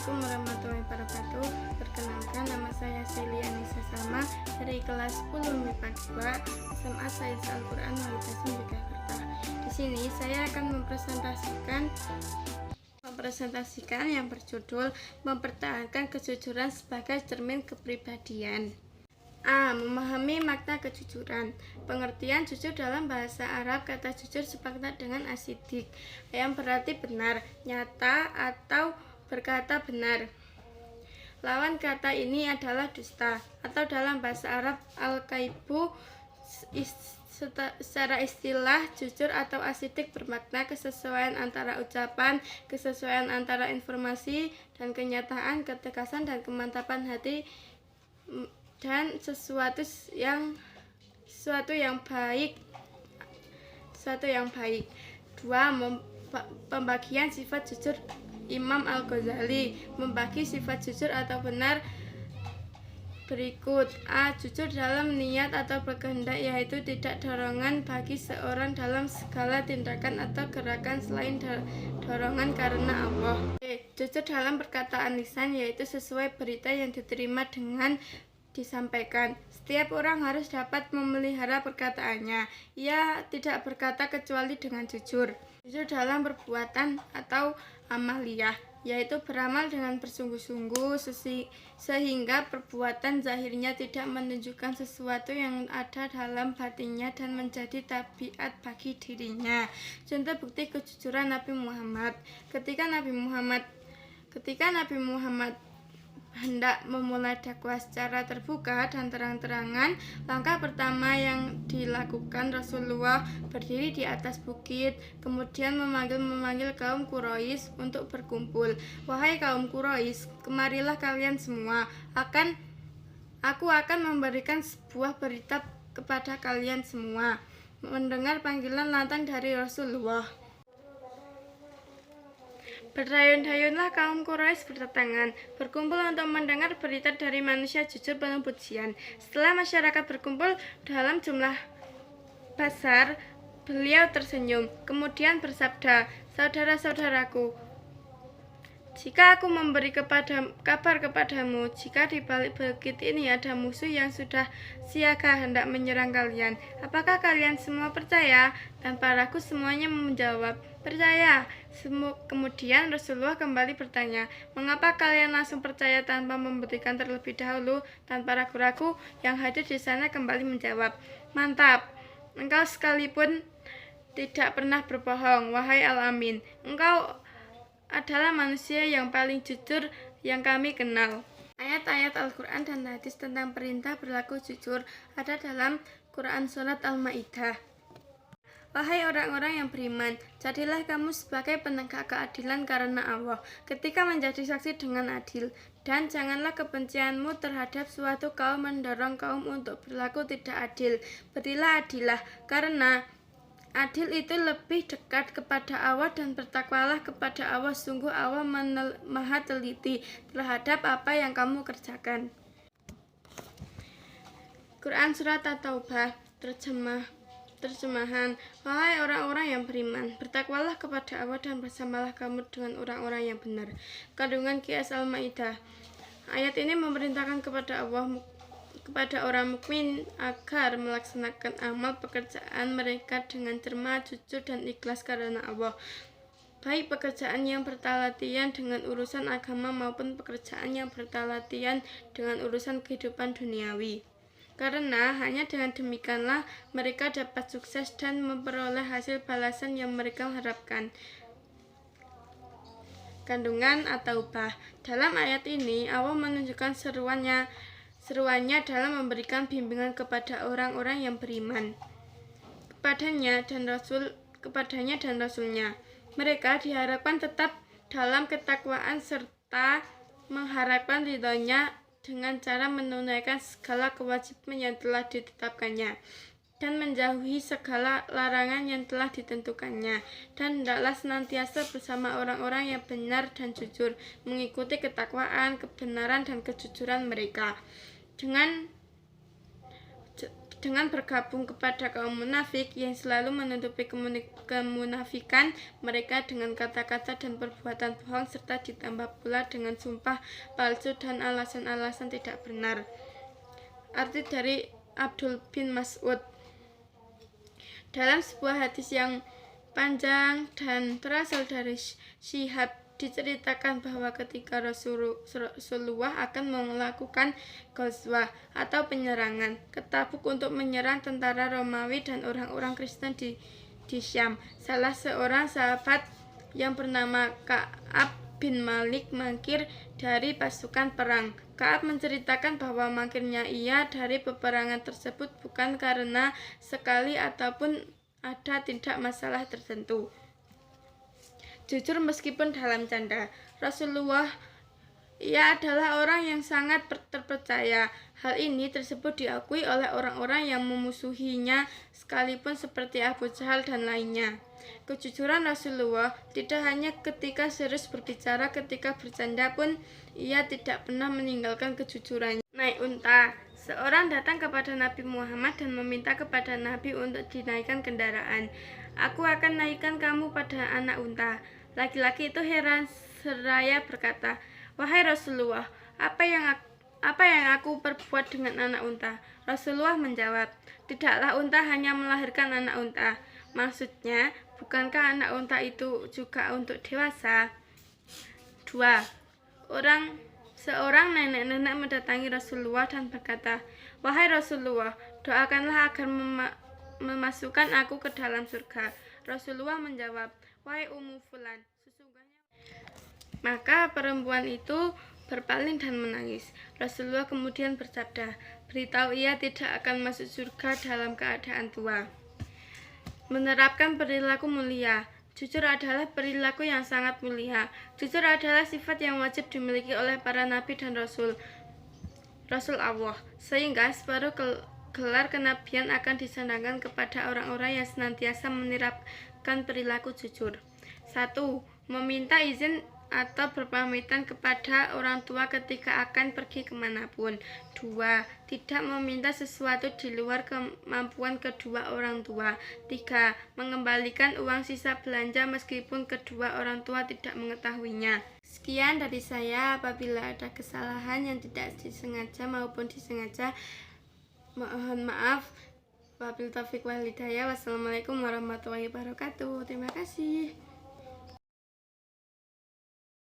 Assalamualaikum warahmatullahi wabarakatuh. Perkenalkan, nama saya Celia Nisa Salma dari kelas 10 MIPA 2 SMA Sains Al-Quran Walidasim Yogyakarta. Di sini saya akan mempresentasikan yang berjudul Mempertahankan Kejujuran sebagai Cermin Kepribadian. A. Memahami makna kejujuran. Pengertian jujur dalam bahasa Arab, kata jujur sepakat dengan asidik yang berarti benar, nyata, atau berkata benar. Lawan kata ini adalah dusta, atau dalam bahasa Arab al-kaibu. Secara istilah, jujur atau asidik bermakna kesesuaian antara ucapan, kesesuaian antara informasi dan kenyataan, ketegasan dan kemantapan hati, dan sesuatu yang baik. 2. Pembagian sifat jujur. Imam Al-Ghazali membagi sifat jujur atau benar berikut. A. Jujur dalam niat atau berkehendak, yaitu tidak dorongan bagi seorang dalam segala tindakan atau gerakan selain dorongan karena Allah. B. Jujur dalam perkataan lisan, yaitu sesuai berita yang diterima dengan disampaikan. Setiap orang harus dapat memelihara perkataannya. Ia tidak berkata kecuali dengan jujur. Jujur dalam perbuatan atau amaliyah, yaitu beramal dengan bersungguh-sungguh sehingga perbuatan zahirnya tidak menunjukkan sesuatu yang ada dalam batinnya dan menjadi tabiat bagi dirinya. Contoh bukti kejujuran Nabi Muhammad. Ketika Nabi Muhammad hendak memulai dakwah secara terbuka dan terang-terangan, langkah pertama yang dilakukan Rasulullah berdiri di atas bukit, kemudian memanggil kaum Quraisy untuk berkumpul. Wahai kaum Quraisy, kemarilah kalian semua. Aku akan memberikan sebuah berita kepada kalian semua. Mendengar panggilan lantang dari Rasulullah, berdayun-dayunlah kaum Quraisy berdatangan, berkumpul untuk mendengar berita dari manusia jujur penuh pujian. Setelah masyarakat berkumpul dalam jumlah besar, beliau tersenyum, kemudian bersabda, "Saudara-saudaraku, jika aku memberi kabar kepadamu, jika di balik bukit ini ada musuh yang sudah siaga hendak menyerang kalian, apakah kalian semua percaya?" Dan paraku semuanya menjawab, "Percaya." Kemudian Rasulullah kembali bertanya, "Mengapa kalian langsung percaya tanpa membuktikan terlebih dahulu?" Dan para ragu-ragu yang hadir di sana kembali menjawab, "Mantap, engkau sekalipun tidak pernah berbohong, wahai Al-Amin. Engkau adalah manusia yang paling jujur yang kami kenal." Ayat-ayat Al-Quran dan hadis tentang perintah berlaku jujur ada dalam Quran Surat Al-Ma'idah. Wahai orang-orang yang beriman, jadilah kamu sebagai penegak keadilan karena Allah ketika menjadi saksi dengan adil, dan janganlah kebencianmu terhadap suatu kaum mendorong kaum untuk berlaku tidak adil. Berilah adilah, karena adil itu lebih dekat kepada Allah, dan bertakwalah kepada Allah. Sungguh Allah maha teliti terhadap apa yang kamu kerjakan. Quran Surat At-Taubah. Terjemahan. Wahai orang-orang yang beriman, bertakwalah kepada Allah dan bersamalah kamu dengan orang-orang yang benar. Kandungan Qiyas Al-Ma'idah. Ayat ini memerintahkan kepada orang mukmin agar melaksanakan amal pekerjaan mereka dengan cermat, jujur, dan ikhlas karena Allah. Baik pekerjaan yang bertalatian dengan urusan agama maupun pekerjaan yang bertalatian dengan urusan kehidupan duniawi. Karena hanya dengan demikianlah mereka dapat sukses dan memperoleh hasil balasan yang mereka harapkan. Kandungan At-Taubah. Dalam ayat ini Allah menunjukkan seruannya dalam memberikan bimbingan kepada orang-orang yang beriman kepadanya dan Rasulnya. Mereka diharapkan tetap dalam ketakwaan serta mengharapkan ridhonya dengan cara menunaikan segala kewajiban yang telah ditetapkannya dan menjauhi segala larangan yang telah ditentukannya, dan hendaklah senantiasa bersama orang-orang yang benar dan jujur, mengikuti ketakwaan, kebenaran, dan kejujuran mereka. Dengan bergabung kepada kaum munafik yang selalu menutupi kemunafikan mereka dengan kata-kata dan perbuatan bohong serta ditambah pula dengan sumpah palsu dan alasan-alasan tidak benar. Arti dari Abdul bin Mas'ud. Dalam sebuah hadis yang panjang dan berasal dari Syihab diceritakan bahwa ketika Rasulullah akan melakukan ghazwah atau penyerangan ke Tabuk untuk menyerang tentara Romawi dan orang-orang Kristen di Syam, salah seorang sahabat yang bernama Ka'ab bin Malik mangkir dari pasukan perang. Ka'ab menceritakan bahwa mangkirnya ia dari peperangan tersebut bukan karena sekali ataupun ada tidak masalah tertentu. Jujur meskipun dalam canda, Rasulullah ia adalah orang yang sangat terpercaya. Hal ini tersebut diakui oleh orang-orang yang memusuhinya sekalipun seperti Abu Jahal dan lainnya. Kejujuran Rasulullah tidak hanya ketika serius berbicara, ketika bercanda pun ia tidak pernah meninggalkan kejujurannya. Naik unta. Seorang datang kepada Nabi Muhammad dan meminta kepada Nabi untuk dinaikkan kendaraan. Aku akan naikkan kamu pada anak unta. Laki-laki itu heran seraya berkata, "Wahai Rasulullah, apa yang aku perbuat dengan anak unta?" Rasulullah menjawab, "Tidaklah unta hanya melahirkan anak unta. Maksudnya, bukankah anak unta itu juga untuk dewasa?" 2. Seorang nenek-nenek mendatangi Rasulullah dan berkata, "Wahai Rasulullah, doakanlah agar memasukkan aku ke dalam surga." Rasulullah menjawab, "Wahai Ummu Fulan, sesungguhnya..." Maka perempuan itu berpaling dan menangis. Rasulullah kemudian bersabda, "Beritahu ia tidak akan masuk surga dalam keadaan tua." Menerapkan perilaku mulia. Jujur adalah perilaku yang sangat mulia. Jujur adalah sifat yang wajib dimiliki oleh para nabi dan rasul Allah, sehingga separuh gelar kenabian akan disandangkan kepada orang-orang yang senantiasa menerapkan perilaku jujur. 1. Meminta izin atau berpamitan kepada orang tua ketika akan pergi kemanapun. 2. Tidak meminta sesuatu di luar kemampuan kedua orang tua. 3. Mengembalikan uang sisa belanja meskipun kedua orang tua tidak mengetahuinya. Sekian dari saya. Apabila ada kesalahan yang tidak disengaja maupun disengaja, mohon maaf. Wabillahi taufiq wal hidayah. Wassalamualaikum warahmatullahi wabarakatuh. Terima kasih.